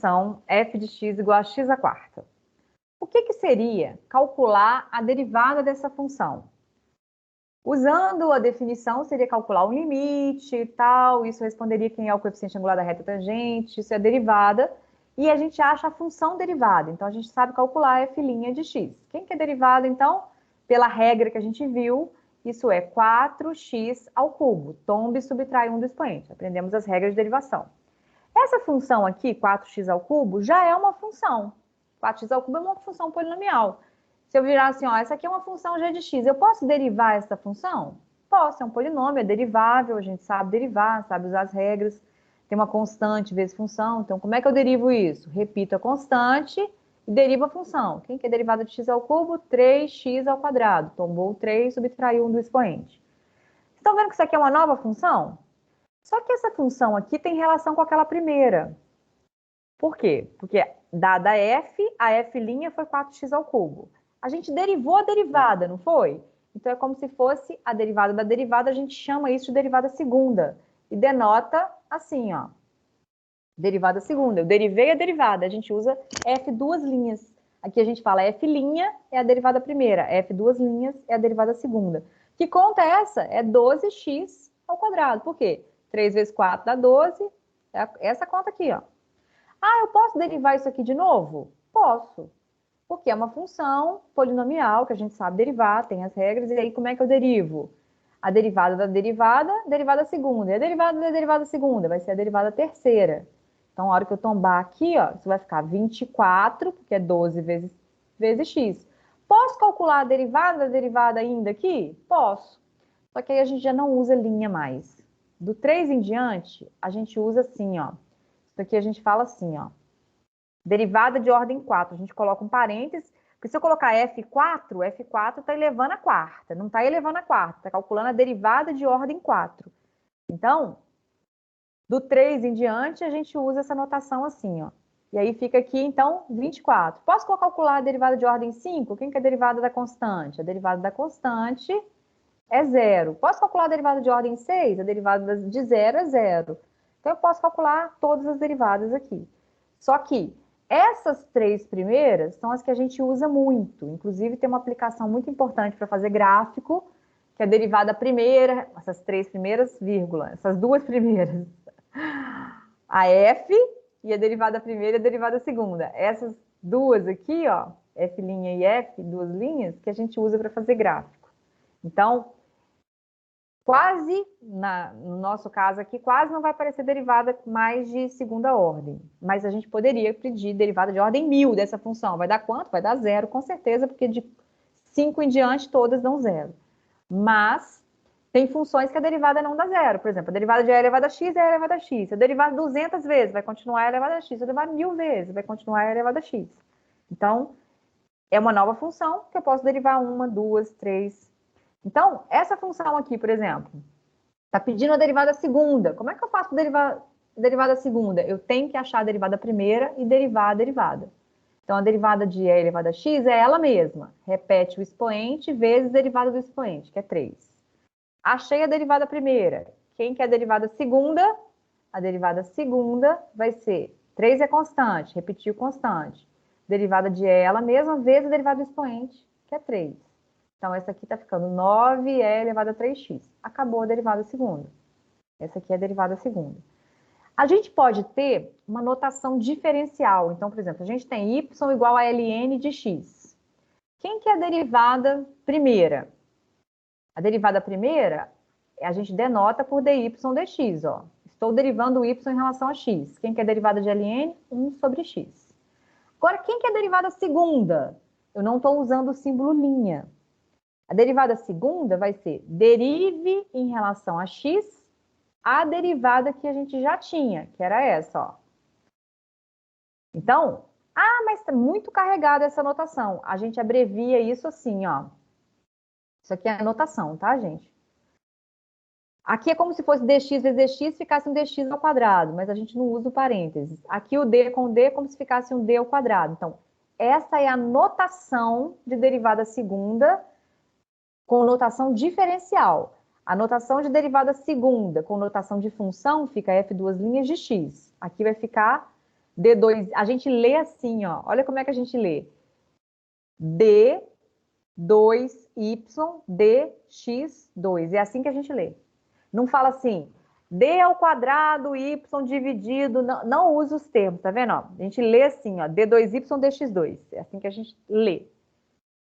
São f de x igual a x à quarta. O que seria calcular a derivada dessa função? Usando a definição, seria calcular um limite e tal, isso responderia quem é o coeficiente angular da reta tangente, isso é a derivada, e a gente acha a função derivada, então a gente sabe calcular f' de x. Quem que é derivada, então? Pela regra que a gente viu, isso é 4x ao cubo, tombe e subtrai 1 do expoente, aprendemos as regras de derivação. Essa função aqui, 4x ao cubo, já é uma função. 4x ao cubo é uma função polinomial. Se eu virar assim, ó, essa aqui é uma função g de x, eu posso derivar essa função? Posso, é um polinômio, é derivável, a gente sabe derivar, sabe usar as regras, tem uma constante vezes função, então como é que eu derivo isso? Repito a constante e derivo a função. Quem que é derivada de x ao cubo? 3x ao quadrado. Tombou o 3, subtraiu 1 do expoente. Estão vendo que isso aqui é uma nova função? Só que essa função aqui tem relação com aquela primeira. Por quê? Porque dada f, a f' foi 4x ao cubo. A gente derivou a derivada, não foi? Então é como se fosse a derivada da derivada, a gente chama isso de derivada segunda. E denota assim, ó. Derivada segunda. Eu derivei a derivada, a gente usa f duas linhas. Aqui a gente fala f' é a derivada primeira, f duas linhas é a derivada segunda. Que conta é essa? É 12x ao quadrado. Por quê? 3 vezes 4 dá 12. É essa conta aqui, ó. Ah, eu posso derivar isso aqui de novo? Posso. Porque é uma função polinomial que a gente sabe derivar, tem as regras, e aí como é que eu derivo? A derivada da derivada segunda. E a derivada da derivada segunda vai ser a derivada terceira. Então, a hora que eu tombar aqui, ó, isso vai ficar 24, porque é 12 vezes x. Posso calcular a derivada da derivada ainda aqui? Posso. Só que aí a gente já não usa linha mais. Do 3 em diante, a gente usa assim, ó. Isso aqui a gente fala assim, ó. Derivada de ordem 4. A gente coloca um parênteses, porque se eu colocar F4 está elevando a quarta. Não está elevando a quarta, está calculando a derivada de ordem 4. Então, do 3 em diante, a gente usa essa notação assim, ó. E aí fica aqui, então, 24. Posso calcular a derivada de ordem 5? Quem que é a derivada da constante? A derivada da constante é 0. Posso calcular a derivada de ordem 6? A derivada de 0 é 0. Então, eu posso calcular todas as derivadas aqui. Só que essas três primeiras são as que a gente usa muito. Inclusive, tem uma aplicação muito importante para fazer gráfico, que é a derivada primeira, essas três primeiras, vírgula, essas duas primeiras. A f e a derivada primeira e a derivada segunda. Essas duas aqui, ó, f' e f, duas linhas, que a gente usa para fazer gráfico. Então, quase, no nosso caso aqui, quase não vai aparecer derivada mais de segunda ordem. Mas a gente poderia pedir derivada de ordem 1000 dessa função. Vai dar quanto? Vai dar 0, com certeza, porque de 5 em diante todas dão 0. Mas tem funções que a derivada não dá 0. Por exemplo, a derivada de a elevada a x é a elevada a x. Se eu derivar 200 vezes, vai continuar a elevada a x. Se eu derivar 1000 vezes, vai continuar a elevada a x. Então, é uma nova função que eu posso derivar uma, duas, três. Então, essa função aqui, por exemplo, está pedindo a derivada segunda. Como é que eu faço a derivada segunda? Eu tenho que achar a derivada primeira e derivar a derivada. Então, a derivada de e elevada a x é ela mesma. Repete o expoente vezes a derivada do expoente, que é 3. Achei a derivada primeira. Quem que é a derivada segunda? A derivada segunda vai ser 3 é constante, repetiu constante. Derivada de ela mesma vezes a derivada do expoente, que é 3. Então, essa aqui está ficando 9e elevado a 3x. Acabou a derivada segunda. Essa aqui é a derivada segunda. A gente pode ter uma notação diferencial. Então, por exemplo, a gente tem y igual a ln de x. Quem que é a derivada primeira? A derivada primeira, a gente denota por dy dx, ó. Estou derivando o y em relação a x. Quem que é a derivada de ln? 1 sobre x. Agora, quem que é a derivada segunda? Eu não estou usando o símbolo linha. A derivada segunda vai ser derive em relação a x a derivada que a gente já tinha, que era essa, ó. Então, mas está muito carregada essa notação. A gente abrevia isso assim, ó. Isso aqui é a notação, tá, gente? Aqui é como se fosse dx vezes dx ficasse um dx ao quadrado, mas a gente não usa o parênteses. Aqui o d com d é como se ficasse um d ao quadrado. Então, essa é a notação de derivada segunda com notação diferencial. A notação de derivada segunda com notação de função fica f duas linhas de x. Aqui vai ficar D2, a gente lê assim, ó. Olha como é que a gente lê. D2y dx2. É assim que a gente lê. Não fala assim, d ao quadrado, y dividido, não, não usa os termos, tá vendo? Ó, a gente lê assim, ó, d2y dx2. É assim que a gente lê.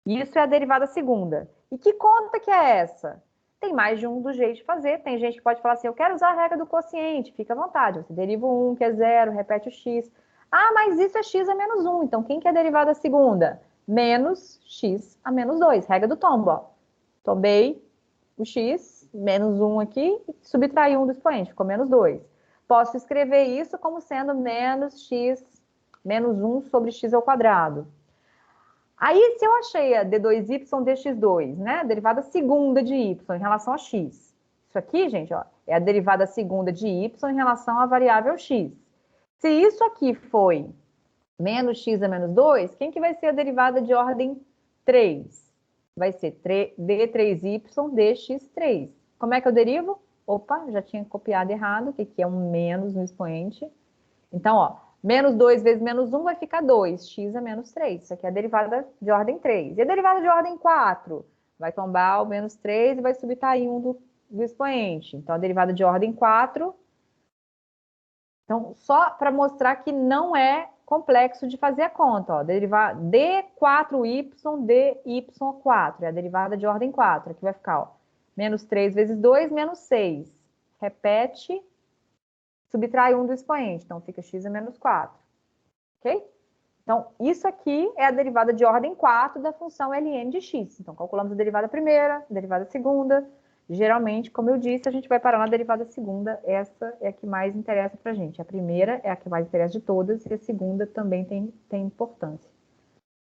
Isso é a derivada segunda. E que conta que é essa? Tem mais de um do jeito de fazer. Tem gente que pode falar assim, eu quero usar a regra do quociente. Fica à vontade. Você deriva o 1, que é 0, repete o x. Ah, mas isso é x a menos 1. Então, quem que é a derivada segunda? Menos x a menos 2. Regra do tombo, ó. Tombei o x, menos 1 aqui, e subtraí 1 do expoente. Ficou menos 2. Posso escrever isso como sendo menos x, menos 1 sobre x ao quadrado. Aí, se eu achei a d2y dx2, né? A derivada segunda de y em relação a x. Isso aqui, gente, ó, é a derivada segunda de y em relação à variável x. Se isso aqui foi menos x a menos 2, quem que vai ser a derivada de ordem 3? Vai ser d3y dx3. Como é que eu derivo? Opa, já tinha copiado errado, que aqui é um menos no expoente. Então, ó, menos 2 vezes menos 1 vai ficar 2, x é menos 3. Isso aqui é a derivada de ordem 3. E a derivada de ordem 4? Vai tombar o menos 3 e vai subtrair 1 do expoente. Então, a derivada de ordem 4. Então, só para mostrar que não é complexo de fazer a conta. Ó, derivar d4y dy4. É a derivada de ordem 4. Aqui vai ficar, ó, menos 3 vezes 2, menos 6. Repete, subtrai 1 do expoente. Então, fica x a menos 4. Ok? Então, isso aqui é a derivada de ordem 4 da função ln de x. Então, calculamos a derivada primeira, a derivada segunda. Geralmente, como eu disse, a gente vai parar na derivada segunda. Essa é a que mais interessa para a gente. A primeira é a que mais interessa de todas e a segunda também tem importância.